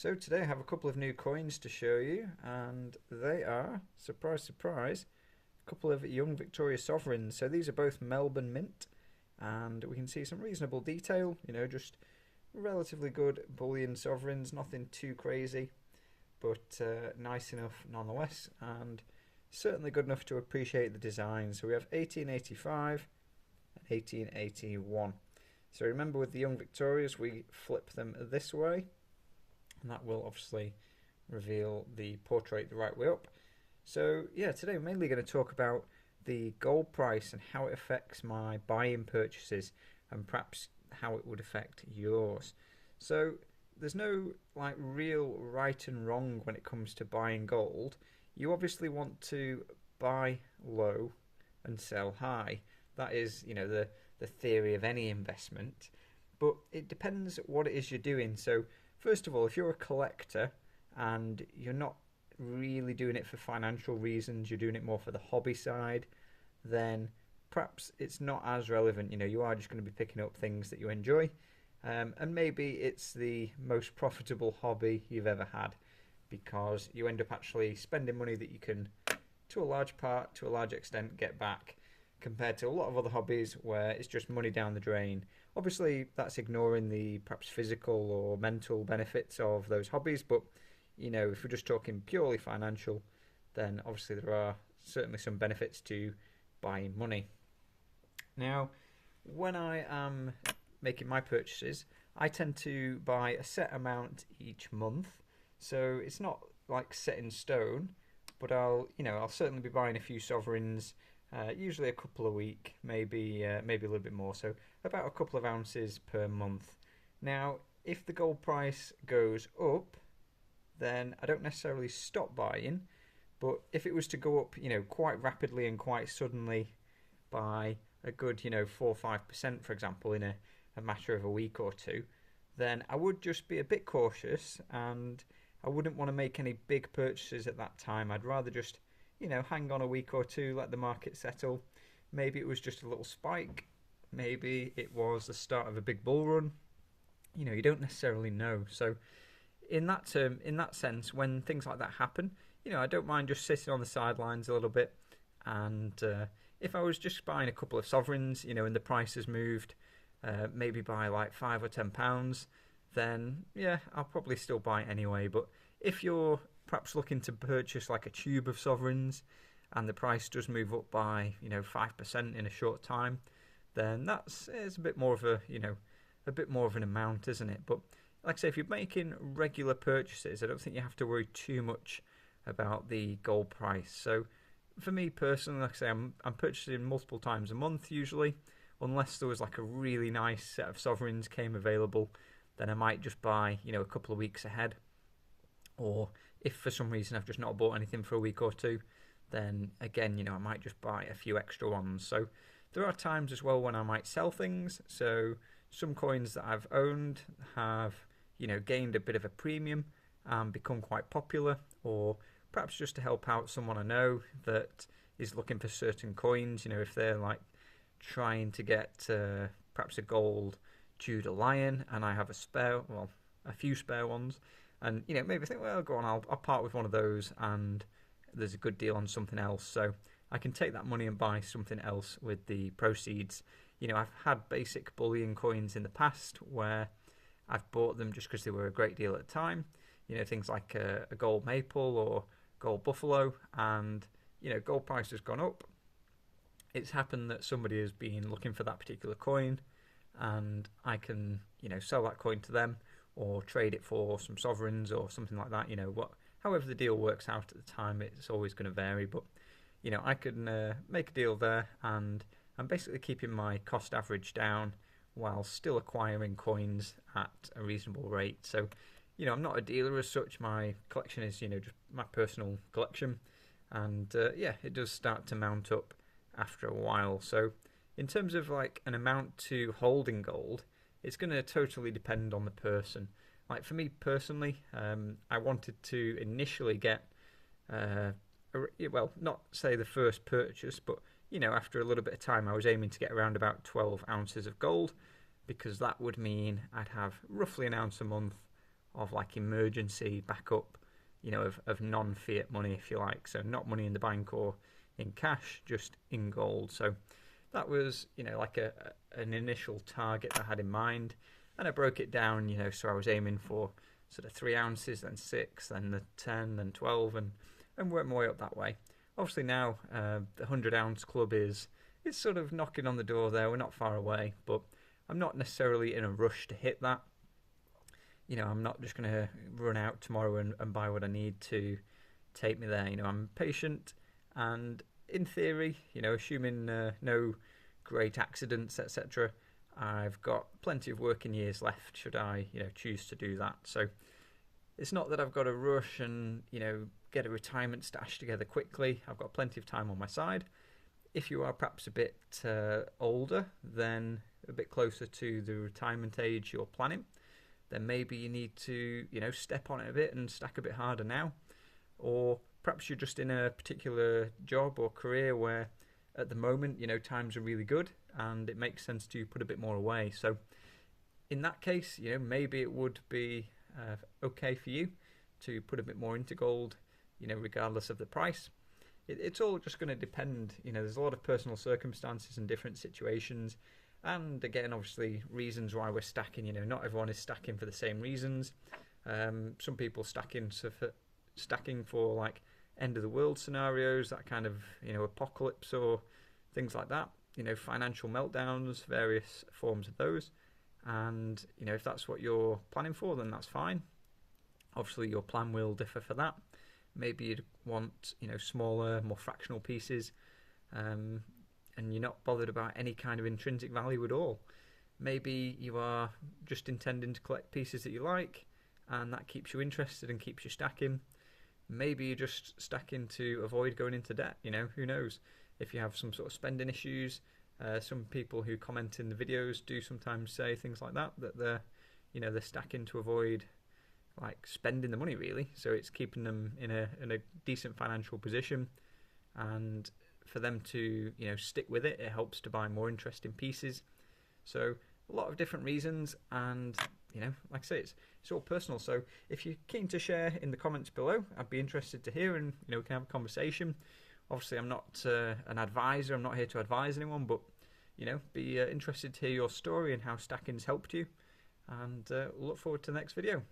So today I have a couple of new coins to show you, and they are, surprise, surprise, a couple of young Victoria sovereigns. So these are both Melbourne Mint, and we can see some reasonable detail, just relatively good bullion sovereigns, nothing too crazy, but nice enough nonetheless, and certainly good enough to appreciate the design. So we have 1885 and 1881. So remember, with the young Victorias, we flip them this way, and that will obviously reveal the portrait the right way up. So yeah, today we're mainly going to talk about the gold price and how it affects my buy-in purchases, and perhaps how it would affect yours. So there's no real right and wrong when it comes to buying gold. You obviously want to buy low and sell high. That is, the theory of any investment. But it depends what it is you're doing. So first of all, if you're a collector and you're not really doing it for financial reasons, you're doing it more for the hobby side, then perhaps it's not as relevant. You are just going to be picking up things that you enjoy, and maybe it's the most profitable hobby you've ever had, because you end up actually spending money that you can, to a large extent, get back, compared to a lot of other hobbies where it's just money down the drain. Obviously, that's ignoring the perhaps physical or mental benefits of those hobbies, but if we're just talking purely financial, then obviously there are certainly some benefits to buying money. Now, when I am making my purchases, I tend to buy a set amount each month, so it's not set in stone, but I'll certainly be buying a few sovereigns. Usually a couple a week, maybe a little bit more, so about a couple of ounces per month. Now, if the gold price goes up, then I don't necessarily stop buying, but if it was to go up, quite rapidly and quite suddenly by a good, 4 or 5%, for example, in a matter of a week or two, then I would just be a bit cautious, and I wouldn't want to make any big purchases at that time. I'd rather just hang on a week or two, let the market settle. Maybe it was just a little spike. Maybe it was the start of a big bull run. You don't necessarily know. So in that sense, when things like that happen, I don't mind just sitting on the sidelines a little bit. And if I was just buying a couple of sovereigns, and the price has moved, maybe by £5 or £10, then yeah, I'll probably still buy it anyway. But if you're perhaps looking to purchase a tube of sovereigns, and the price does move up by 5% in a short time, then it's a bit more of a bit more of an amount, isn't it? But like I say, if you're making regular purchases, I don't think you have to worry too much about the gold price. So for me personally, like I say, I'm purchasing multiple times a month usually, unless there was a really nice set of sovereigns came available, then I might just buy a couple of weeks ahead. Or if for some reason I've just not bought anything for a week or two, then again, I might just buy a few extra ones. So there are times as well when I might sell things. So some coins that I've owned have, gained a bit of a premium and become quite popular, or perhaps just to help out someone I know that is looking for certain coins, if they're trying to get perhaps a gold Tudor lion, and I have a few spare ones. And maybe think, well, go on, I'll part with one of those, and there's a good deal on something else. So I can take that money and buy something else with the proceeds. I've had basic bullion coins in the past where I've bought them just because they were a great deal at the time. Things like a gold maple or gold buffalo, and gold price has gone up. It's happened that somebody has been looking for that particular coin, and I can sell that coin to them, or trade it for some sovereigns or something like that. However the deal works out at the time, it's always going to vary. But I can make a deal there, and I'm basically keeping my cost average down while still acquiring coins at a reasonable rate. So I'm not a dealer as such. My collection is just my personal collection, and it does start to mount up after a while. So in terms of an amount to hold in gold, it's going to totally depend on the person. For me personally, I wanted to initially get, not say the first purchase, but after a little bit of time, I was aiming to get around about 12 ounces of gold, because that would mean I'd have roughly an ounce a month of like emergency backup, you know, of non-fiat money, if you like. So not money in the bank or in cash, just in gold. So that was, you know, like an initial target I had in mind, and I broke it down, you know, so I was aiming for sort of 3 ounces, then 6, then the 10, then 12, and worked my way up that way. Obviously now the 100-ounce club is sort of knocking on the door there. We're not far away, but I'm not necessarily in a rush to hit that. You know, I'm not just going to run out tomorrow and buy what I need to take me there. You know, I'm patient, and in theory, you know, assuming no great accidents, etc., I've got plenty of working years left should I, you know, choose to do that. So it's not that I've got to rush and, you know, get a retirement stash together quickly. I've got plenty of time on my side. If you are perhaps a bit older, then a bit closer to the retirement age you're planning, then maybe you need to, you know, step on it a bit and stack a bit harder now. Or perhaps you're just in a particular job or career where at the moment, you know, times are really good and it makes sense to put a bit more away. So in that case, you know, maybe it would be okay for you to put a bit more into gold, you know, regardless of the price. It's all just going to depend. You know, there's a lot of personal circumstances and different situations. And again, obviously, reasons why we're stacking. You know, not everyone is stacking for the same reasons. Some people stacking for like end of the world scenarios, that kind of, you know, apocalypse or things like that. You know, financial meltdowns, various forms of those. And, you know, if that's what you're planning for, then that's fine. Obviously, your plan will differ for that. Maybe you'd want, you know, smaller, more fractional pieces, and you're not bothered about any kind of intrinsic value at all. Maybe you are just intending to collect pieces that you like, and that keeps you interested and keeps you stacking. Maybe you're just stacking to avoid going into debt. You know, who knows? If you have some sort of spending issues, some people who comment in the videos do sometimes say things like that they're, you know, they're stacking to avoid like spending the money really. So it's keeping them in a decent financial position, and for them to, you know, stick with it, it helps to buy more interesting pieces. So a lot of different reasons, and, you know, like I say, it's all personal. So if you're keen to share in the comments below, I'd be interested to hear, and, you know, we can have a conversation. Obviously, I'm not an advisor. I'm not here to advise anyone, but, you know, be interested to hear your story and how stacking's helped you. And look forward to the next video.